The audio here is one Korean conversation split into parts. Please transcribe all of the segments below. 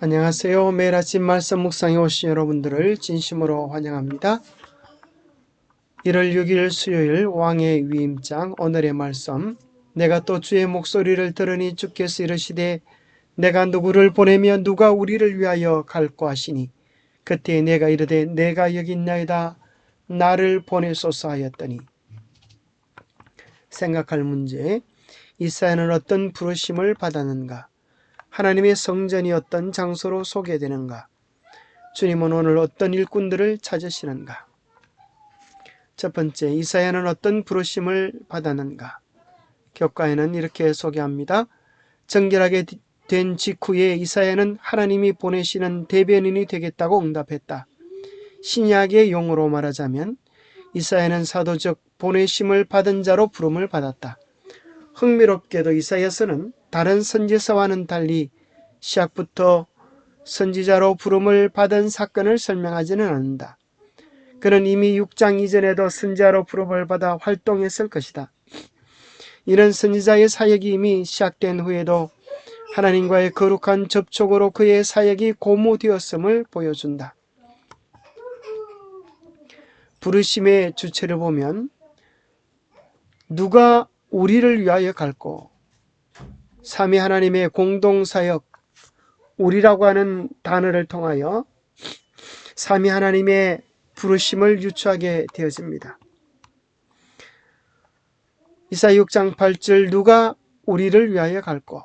안녕하세요. 매일 아침 말씀 묵상에 오신 여러분들을 진심으로 환영합니다. 1월 6일 수요일 왕의 위임장 오늘의 말씀. 내가 또 주의 목소리를 들으니 주께서 이르시되 내가 누구를 보내며 누가 우리를 위하여 갈고 하시니 그때 내가 이르되 내가 여기 있나이다 나를 보내소서 하였더니. 생각할 문제. 이사야는 어떤 부르심을 받았는가? 하나님의 성전이 어떤 장소로 소개되는가? 주님은 오늘 어떤 일꾼들을 찾으시는가? 첫 번째, 이사야는 어떤 부르심을 받았는가? 교과에는 이렇게 소개합니다. 정결하게 된 직후에 이사야는 하나님이 보내시는 대변인이 되겠다고 응답했다. 신약의 용어로 말하자면 이사야는 사도적 보내심을 받은 자로 부름을 받았다. 흥미롭게도 이사야서는 다른 선지서와는 달리 시작부터 선지자로 부름을 받은 사건을 설명하지는 않는다. 그는 이미 6장 이전에도 선지자로 부름을 받아 활동했을 것이다. 이런 선지자의 사역이 이미 시작된 후에도 하나님과의 거룩한 접촉으로 그의 사역이 고무되었음을 보여준다. 부르심의 주체를 보면 누가 우리를 위하여 갈고, 삼위 하나님의 공동사역, 우리라고 하는 단어를 통하여 삼위 하나님의 부르심을 유추하게 되어집니다. 이사야 6장 8절 누가 우리를 위하여 갈고,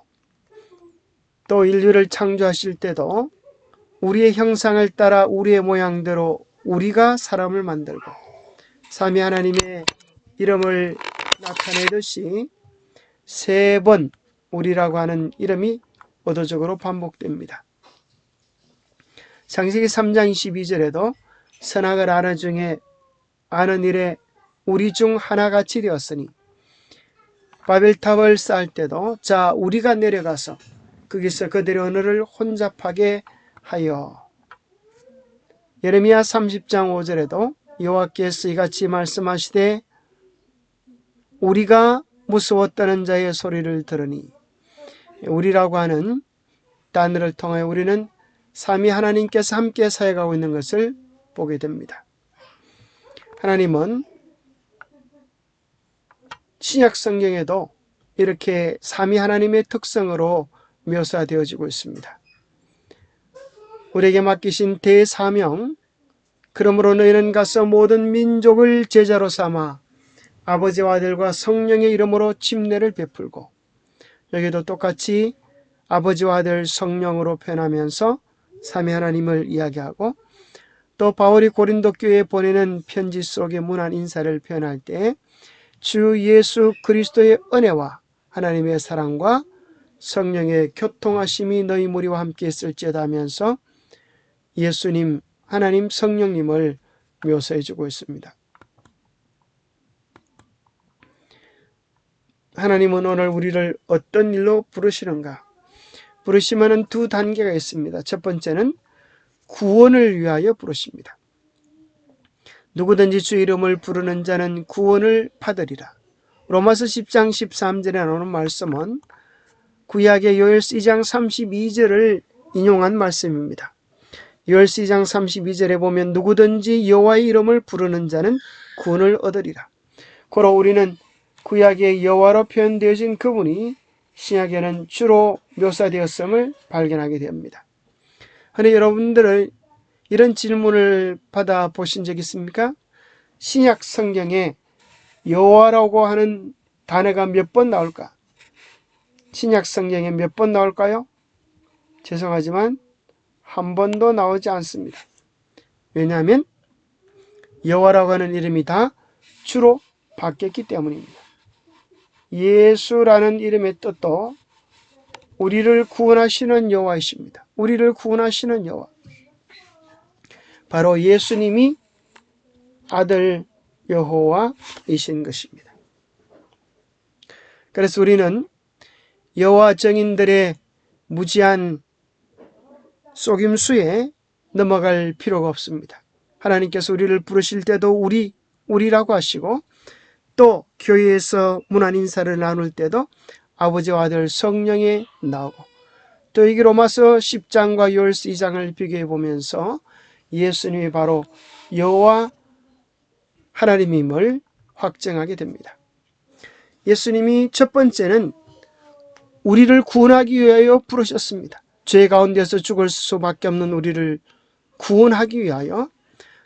또 인류를 창조하실 때도 우리의 형상을 따라 우리의 모양대로 우리가 사람을 만들고 삼위 하나님의 이름을 나타내듯이 세 번 우리라고 하는 이름이 의도적으로 반복됩니다. 창세기 3장 22절에도 선악을 아는 일에 우리 중 하나같이 되었으니, 바벨탑을 쌓을 때도 자 우리가 내려가서 거기서 그들의 언어를 혼잡하게 하여. 예레미야 30장 5절에도 여호와께서 이같이 말씀하시되 우리가 무서워 떠는 자의 소리를 들으니, 우리라고 하는 단어를 통하여 우리는 삼위 하나님께서 함께 사역하고 있는 것을 보게 됩니다. 하나님은 신약 성경에도 이렇게 삼위 하나님의 특성으로 묘사되어지고 있습니다. 우리에게 맡기신 대사명, 그러므로 너희는 가서 모든 민족을 제자로 삼아 아버지와 아들과 성령의 이름으로 침례를 베풀고, 여기도 똑같이 아버지와 아들 성령으로 표현하면서 삼위 하나님을 이야기하고, 또 바울이 고린도 교회에 보내는 편지 속의 문안 인사를 표현할 때 주 예수 그리스도의 은혜와 하나님의 사랑과 성령의 교통하심이 너희 무리와 함께 있을지어다 하면서 예수님, 하나님 성령님을 묘사해 주고 있습니다. 하나님은 오늘 우리를 어떤 일로 부르시는가? 부르시면은 두 단계가 있습니다. 첫 번째는 구원을 위하여 부르십니다. 누구든지 주 이름을 부르는 자는 구원을 받으리라. 로마서 10장 13절에 나오는 말씀은 구약의 요엘서 2장 32절을 인용한 말씀입니다. 요엘서 2장 32절에 보면 누구든지 여호와의 이름을 부르는 자는 구원을 얻으리라. 고로 우리는 구약의 여호와로 표현되어진 그분이 신약에는 주로 묘사되었음을 발견하게 됩니다. 그런데 여러분들은 이런 질문을 받아보신 적 있습니까? 신약 성경에 여호와라고 하는 단어가 몇 번 나올까? 신약 성경에 몇 번 나올까요? 죄송하지만 한 번도 나오지 않습니다. 왜냐하면 여호와라고 하는 이름이 다 주로 바뀌었기 때문입니다. 예수라는 이름의 뜻도 우리를 구원하시는 여호와이십니다. 우리를 구원하시는 여호와. 바로 예수님이 아들 여호와이신 것입니다. 그래서 우리는 여호와 정인들의 무지한 속임수에 넘어갈 필요가 없습니다. 하나님께서 우리를 부르실 때도 우리라고 하시고, 또 교회에서 문안 인사를 나눌 때도 아버지와 아들 성령에 나오고, 또 여기 로마서 10장과 요엘서 2장을 비교해 보면서 예수님이 바로 여호와 하나님임을 확증하게 됩니다. 예수님이 첫 번째는 우리를 구원하기 위하여 부르셨습니다. 죄 가운데서 죽을 수밖에 없는 우리를 구원하기 위하여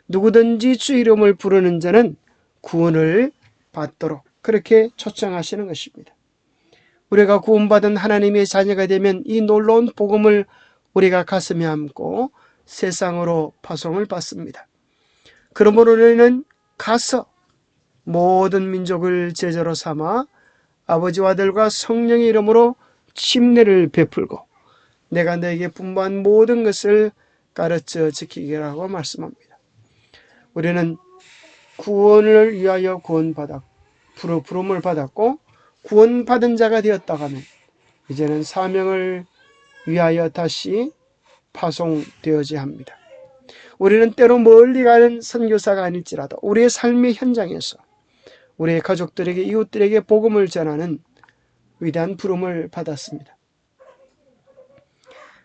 누구든지 주 이름을 부르는 자는 구원을 받도록 그렇게 초청하시는 것입니다. 우리가 구원받은 하나님의 자녀가 되면 이 놀라운 복음을 우리가 가슴에 안고 세상으로 파송을 받습니다. 그러므로 우리는 가서 모든 민족을 제자로 삼아 아버지와 아들과 성령의 이름으로 침례를 베풀고 내가 너에게 분부한 모든 것을 가르쳐 지키기라고 말씀합니다. 우리는 구원을 위하여 부름을 받았고 구원받은 자가 되었다고 하면 이제는 사명을 위하여 다시 파송되어야 합니다. 우리는 때로 멀리 가는 선교사가 아닐지라도 우리의 삶의 현장에서 우리의 가족들에게 이웃들에게 복음을 전하는 위대한 부름을 받았습니다.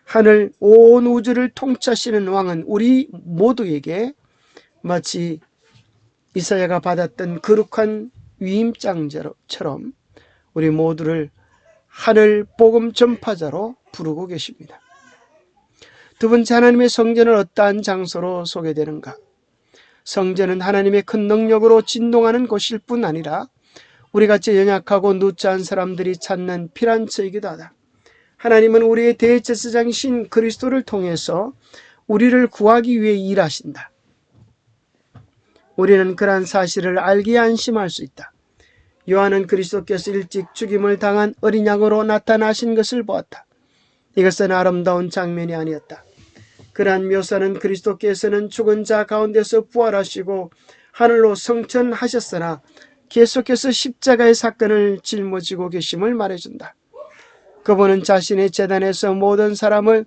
하늘 온 우주를 통치하시는 왕은 우리 모두에게 마치 이사야가 받았던 거룩한 위임장처럼 우리 모두를 하늘 복음 전파자로 부르고 계십니다. 두 번째, 하나님의 성전은 어떠한 장소로 소개되는가? 성전은 하나님의 큰 능력으로 진동하는 곳일 뿐 아니라 우리같이 연약하고 누추한 사람들이 찾는 피난처이기도 하다. 하나님은 우리의 대제사장이신 그리스도를 통해서 우리를 구하기 위해 일하신다. 우리는 그러한 사실을 알기에 안심할 수 있다. 요한은 그리스도께서 일찍 죽임을 당한 어린 양으로 나타나신 것을 보았다. 이것은 아름다운 장면이 아니었다. 그러한 묘사는 그리스도께서는 죽은 자 가운데서 부활하시고 하늘로 승천하셨으나 계속해서 십자가의 사건을 짊어지고 계심을 말해준다. 그분은 자신의 제단에서 모든 사람을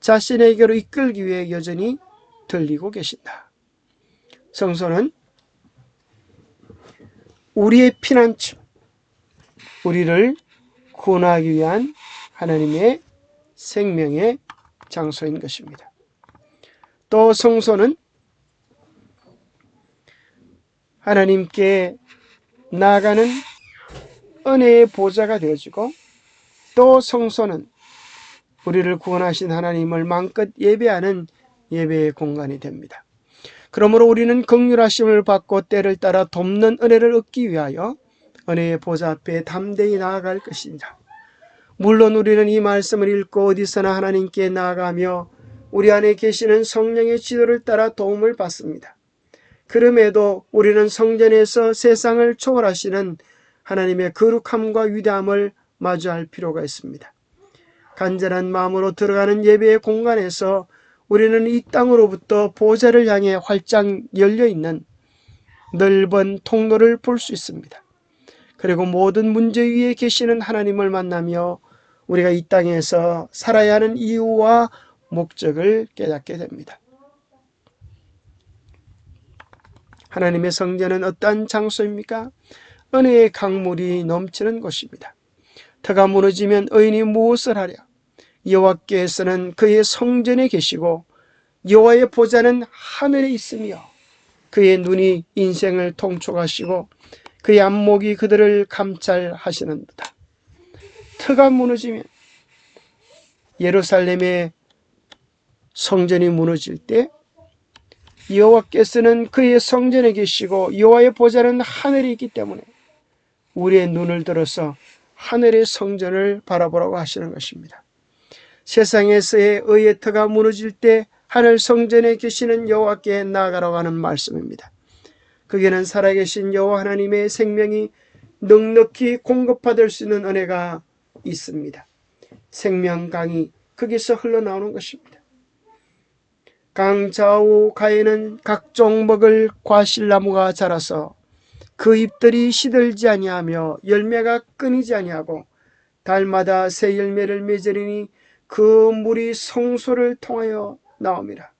자신에게로 이끌기 위해 여전히 들리고 계신다. 성소는 우리의 피난처, 우리를 구원하기 위한 하나님의 생명의 장소인 것입니다. 또 성소는 하나님께 나아가는 은혜의 보좌가 되어지고 또 성소는 우리를 구원하신 하나님을 마음껏 예배하는 예배의 공간이 됩니다. 그러므로 우리는 긍휼하심을 받고 때를 따라 돕는 은혜를 얻기 위하여 은혜의 보좌 앞에 담대히 나아갈 것입니다. 물론 우리는 이 말씀을 읽고 어디서나 하나님께 나아가며 우리 안에 계시는 성령의 지도를 따라 도움을 받습니다. 그럼에도 우리는 성전에서 세상을 초월하시는 하나님의 거룩함과 위대함을 마주할 필요가 있습니다. 간절한 마음으로 들어가는 예배의 공간에서 우리는 이 땅으로부터 보좌를 향해 활짝 열려있는 넓은 통로를 볼 수 있습니다. 그리고 모든 문제 위에 계시는 하나님을 만나며 우리가 이 땅에서 살아야 하는 이유와 목적을 깨닫게 됩니다. 하나님의 성전은 어떠한 장소입니까? 은혜의 강물이 넘치는 곳입니다. 터가 무너지면 의인이 무엇을 하랴? 여호와께서는 그의 성전에 계시고 여호와의 보좌는 하늘에 있으며 그의 눈이 인생을 통촉하시고 그의 안목이 그들을 감찰하시는도다. 터가 무너지면 예루살렘의 성전이 무너질 때 여호와께서는 그의 성전에 계시고 여호와의 보좌는 하늘에 있기 때문에 우리의 눈을 들어서 하늘의 성전을 바라보라고 하시는 것입니다. 세상에서의 의의 터가 무너질 때 하늘 성전에 계시는 여호와께 나아가라고 하는 말씀입니다. 거기는 살아계신 여호와 하나님의 생명이 넉넉히 공급받을 수 있는 은혜가 있습니다. 생명강이 거기서 흘러나오는 것입니다. 강 좌우 가에는 각종 먹을 과실나무가 자라서 그 잎들이 시들지 아니하며 열매가 끊이지 아니하고 달마다 새 열매를 맺으리니 그 물이 성소를 통하여 나옵니다.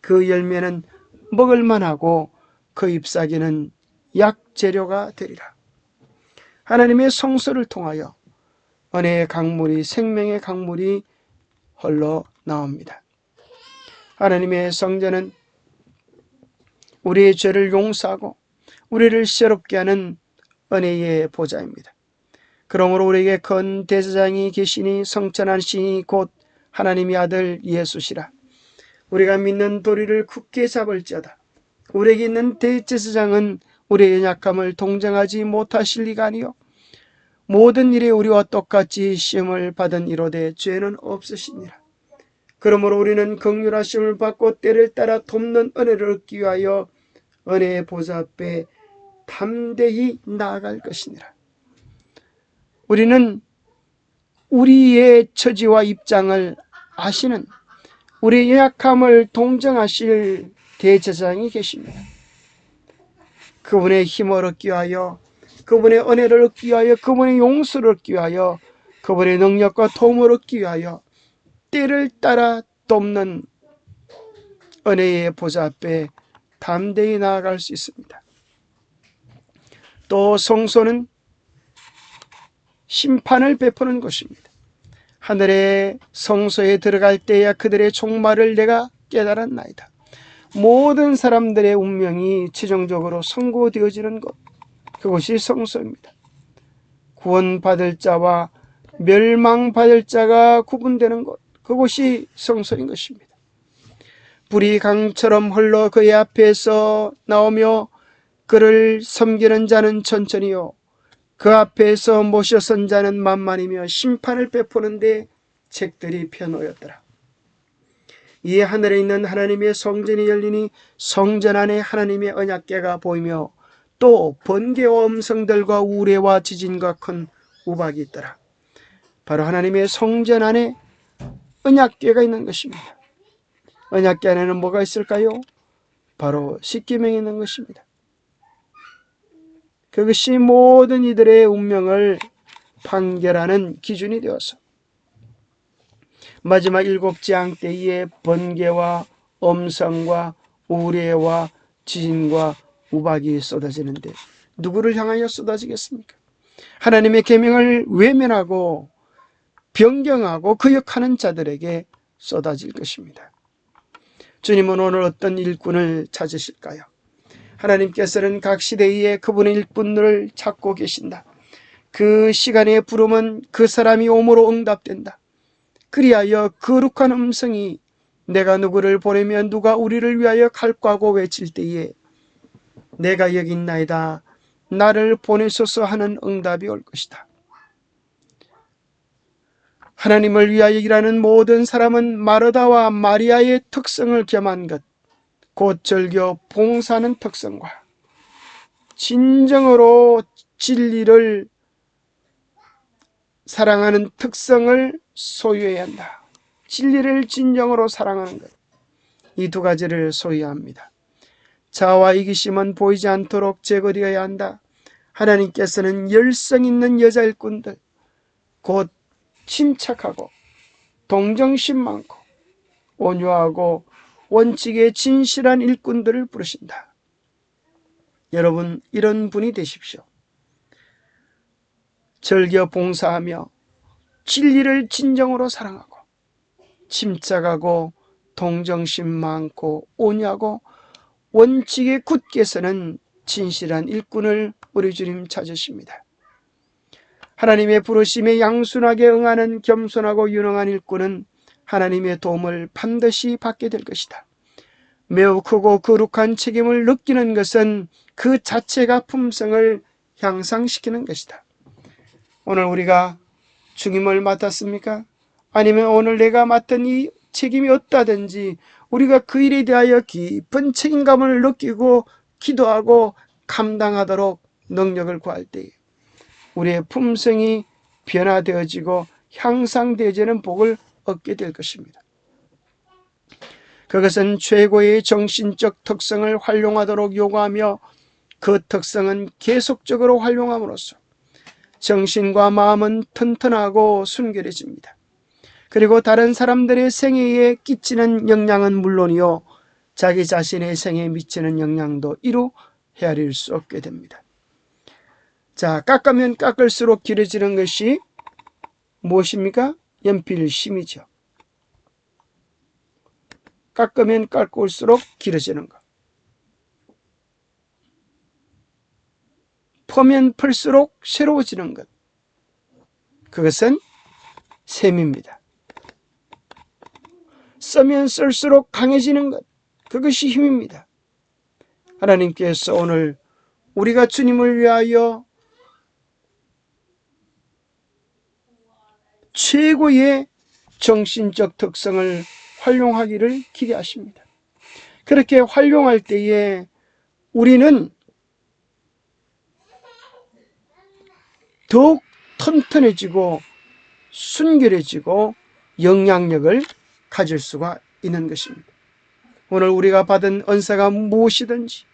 그 열매는 먹을 만하고 그 잎사귀는 약재료가 되리라. 하나님의 성소를 통하여 은혜의 강물이, 생명의 강물이 흘러나옵니다. 하나님의 성전은 우리의 죄를 용서하고 우리를 새롭게 하는 은혜의 보좌입니다. 그러므로 우리에게 큰 대제사장이 계시니 성천하시니 곧 하나님의 아들 예수시라. 우리가 믿는 도리를 굳게 잡을지어다. 우리에게 있는 대제사장은 우리의 연약함을 동정하지 못하실 리가 아니요 모든 일에 우리와 똑같이 시험을 받은 이로되 죄는 없으시니라. 그러므로 우리는 긍휼하심을 받고 때를 따라 돕는 은혜를 얻기 위하여 은혜의 보좌 앞에 담대히 나아갈 것이니라. 우리는 우리의 처지와 입장을 아시는 우리의 연약함을 동정하실 대제사장이 계십니다. 그분의 힘을 얻기 위하여, 그분의 은혜를 얻기 위하여, 그분의 용서를 얻기 위하여, 그분의 능력과 도움을 얻기 위하여 때를 따라 돕는 은혜의 보좌 앞에 담대히 나아갈 수 있습니다. 또 성소는 심판을 베푸는 곳입니다. 하늘의 성소에 들어갈 때야 그들의 종말을 내가 깨달았나이다. 모든 사람들의 운명이 최종적으로 선고되어지는 곳, 그곳이 성소입니다. 구원받을 자와 멸망받을 자가 구분되는 곳, 그곳이 성소인 것입니다. 불이 강처럼 흘러 그의 앞에서 나오며 그를 섬기는 자는 천천히요 그 앞에서 모셔선 자는 만만이며 심판을 베푸는데 책들이 펴놓였더라. 이에 하늘에 있는 하나님의 성전이 열리니 성전 안에 하나님의 언약궤가 보이며 또 번개와 음성들과 우레와 지진과 큰 우박이 있더라. 바로 하나님의 성전 안에 언약궤가 있는 것입니다. 언약궤 안에는 뭐가 있을까요? 바로 십계명이 있는 것입니다. 그것이 모든 이들의 운명을 판결하는 기준이 되어서 마지막 7장 때에 번개와 음성과 우레와 지진과 우박이 쏟아지는데 누구를 향하여 쏟아지겠습니까? 하나님의 계명을 외면하고 변경하고 거역하는 자들에게 쏟아질 것입니다. 주님은 오늘 어떤 일꾼을 찾으실까요? 하나님께서는 각 시대에 그분의 일꾼들을 찾고 계신다. 그 시간에 부르면 그 사람이 오므로 응답된다. 그리하여 거룩한 음성이 내가 누구를 보내면 누가 우리를 위하여 갈까 하고 외칠 때에 내가 여기 있나이다. 나를 보내소서 하는 응답이 올 것이다. 하나님을 위하여 일하는 모든 사람은 마르다와 마리아의 특성을 겸한 것, 곧 절교 봉사하는 특성과 진정으로 진리를 사랑하는 특성을 소유해야 한다. 진리를 진정으로 사랑하는 것, 이 두 가지를 소유해야 합니다. 자아와 이기심은 보이지 않도록 제거되어야 한다. 하나님께서는 열성 있는 여자 일꾼들, 곧 침착하고 동정심 많고 온유하고 원칙에 진실한 일꾼들을 부르신다. 여러분, 이런 분이 되십시오. 절겨 봉사하며 진리를 진정으로 사랑하고 침착하고 동정심 많고 온유하고 원칙에 굳게 서는 진실한 일꾼을 우리 주님 찾으십니다. 하나님의 부르심에 양순하게 응하는 겸손하고 유능한 일꾼은 하나님의 도움을 반드시 받게 될 것이다. 매우 크고 거룩한 책임을 느끼는 것은 그 자체가 품성을 향상시키는 것이다. 오늘 우리가 중임을 맡았습니까? 아니면 오늘 내가 맡은 이 책임이 어떠하든지 우리가 그 일에 대하여 깊은 책임감을 느끼고 기도하고 감당하도록 능력을 구할 때에 우리의 품성이 변화되어지고 향상되어지는 복을 얻게 될 것입니다. 그것은 최고의 정신적 특성을 활용하도록 요구하며 그 특성은 계속적으로 활용함으로써 정신과 마음은 튼튼하고 순결해집니다. 그리고 다른 사람들의 생애에 끼치는 영향은 물론이요 자기 자신의 생애에 미치는 영향도 이루 헤아릴 수 없게 됩니다. 자, 깎으면 깎을수록 길어지는 것이 무엇입니까? 연필심이죠. 깎으면 깎을수록 길어지는 것. 퍼면 풀수록 새로워지는 것. 그것은 셈입니다. 쓰면 쓸수록 강해지는 것. 그것이 힘입니다. 하나님께서 오늘 우리가 주님을 위하여 최고의 정신적 특성을 활용하기를 기대하십니다. 그렇게 활용할 때에 우리는 더욱 튼튼해지고 순결해지고 영향력을 가질 수가 있는 것입니다. 오늘 우리가 받은 은사가 무엇이든지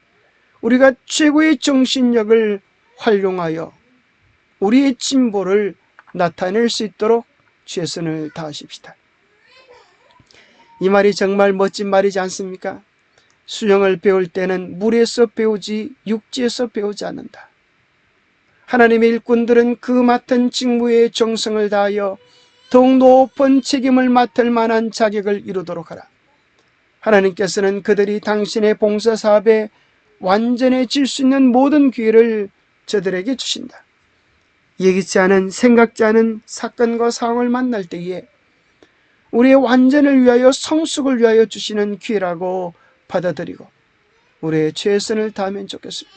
우리가 최고의 정신력을 활용하여 우리의 진보를 나타낼 수 있도록 최선을 다하십시다. 이 말이 정말 멋진 말이지 않습니까? 수영을 배울 때는 물에서 배우지 육지에서 배우지 않는다. 하나님의 일꾼들은 그 맡은 직무에 정성을 다하여 더욱 높은 책임을 맡을 만한 자격을 이루도록 하라. 하나님께서는 그들이 당신의 봉사사업에 완전해질 수 있는 모든 기회를 저들에게 주신다. 예기치 않은 생각지 않은 사건과 상황을 만날 때에 우리의 완전을 위하여 성숙을 위하여 주시는 기회라고 받아들이고 우리의 최선을 다하면 좋겠습니다.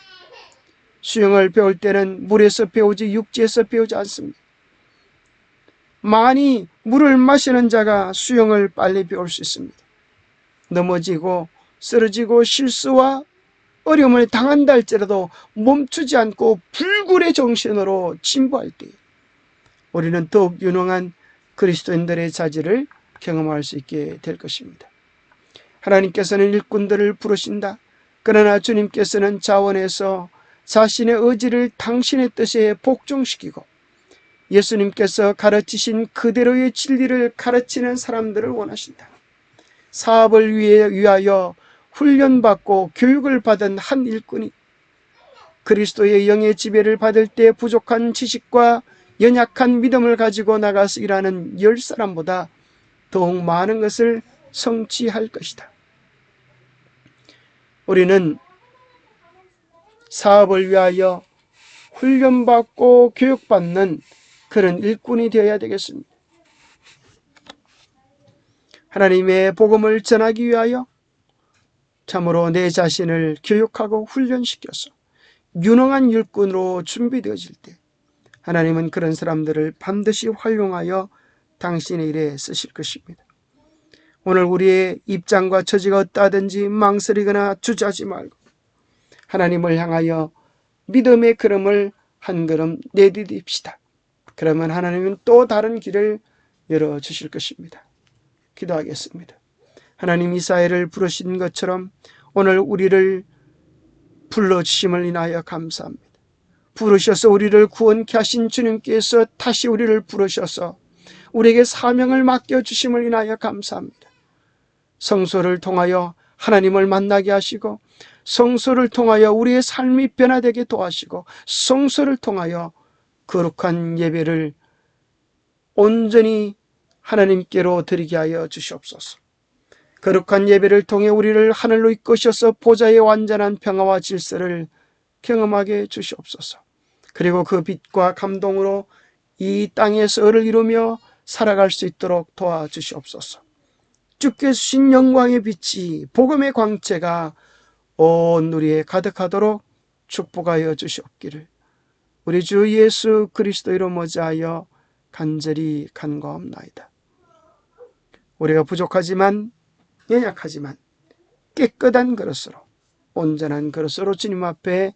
수영을 배울 때는 물에서 배우지 육지에서 배우지 않습니다. 많이 물을 마시는 자가 수영을 빨리 배울 수 있습니다. 넘어지고 쓰러지고 실수와 어려움을 당한다 할지라도 멈추지 않고 불굴의 정신으로 진보할 때 우리는 더욱 유능한 그리스도인들의 자질을 경험할 수 있게 될 것입니다. 하나님께서는 일꾼들을 부르신다. 그러나 주님께서는 자원해서 자신의 의지를 당신의 뜻에 복종시키고 예수님께서 가르치신 그대로의 진리를 가르치는 사람들을 원하신다. 사업을 위하여 훈련받고 교육을 받은 한 일꾼이 그리스도의 영의 지배를 받을 때 부족한 지식과 연약한 믿음을 가지고 나가서 일하는 10사람보다 더욱 많은 것을 성취할 것이다. 우리는 사업을 위하여 훈련받고 교육받는 그런 일꾼이 되어야 되겠습니다. 하나님의 복음을 전하기 위하여 참으로 내 자신을 교육하고 훈련시켜서 유능한 일꾼으로 준비되어질 때 하나님은 그런 사람들을 반드시 활용하여 당신의 일에 쓰실 것입니다. 오늘 우리의 입장과 처지가 어떠하든지 망설이거나 주저하지 말고 하나님을 향하여 믿음의 걸음을 한 걸음 내디딥시다. 그러면 하나님은 또 다른 길을 열어주실 것입니다. 기도하겠습니다. 하나님, 이사야를 부르신 것처럼 오늘 우리를 불러주심을 인하여 감사합니다. 부르셔서 우리를 구원케 하신 주님께서 다시 우리를 부르셔서 우리에게 사명을 맡겨주심을 인하여 감사합니다. 성소를 통하여 하나님을 만나게 하시고 성소를 통하여 우리의 삶이 변화되게 도와주시고 성소를 통하여 거룩한 예배를 온전히 하나님께로 드리게 하여 주시옵소서. 거룩한 예배를 통해 우리를 하늘로 이끄셔서 보좌의 완전한 평화와 질서를 경험하게 주시옵소서. 그리고 그 빛과 감동으로 이 땅에서 을을 이루며 살아갈 수 있도록 도와주시옵소서. 주께 주신 영광의 빛이 복음의 광채가 온 누리에 가득하도록 축복하여 주시옵기를 우리 주 예수 그리스도로 머지하여 간절히 간구하옵나이다. 우리가 부족하지만 연약하지만 깨끗한 그릇으로 온전한 그릇으로 주님 앞에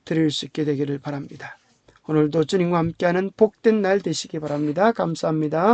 드릴 수 있게 되기를 바랍니다. 오늘도 주님과 함께하는 복된 날 되시기 바랍니다. 감사합니다.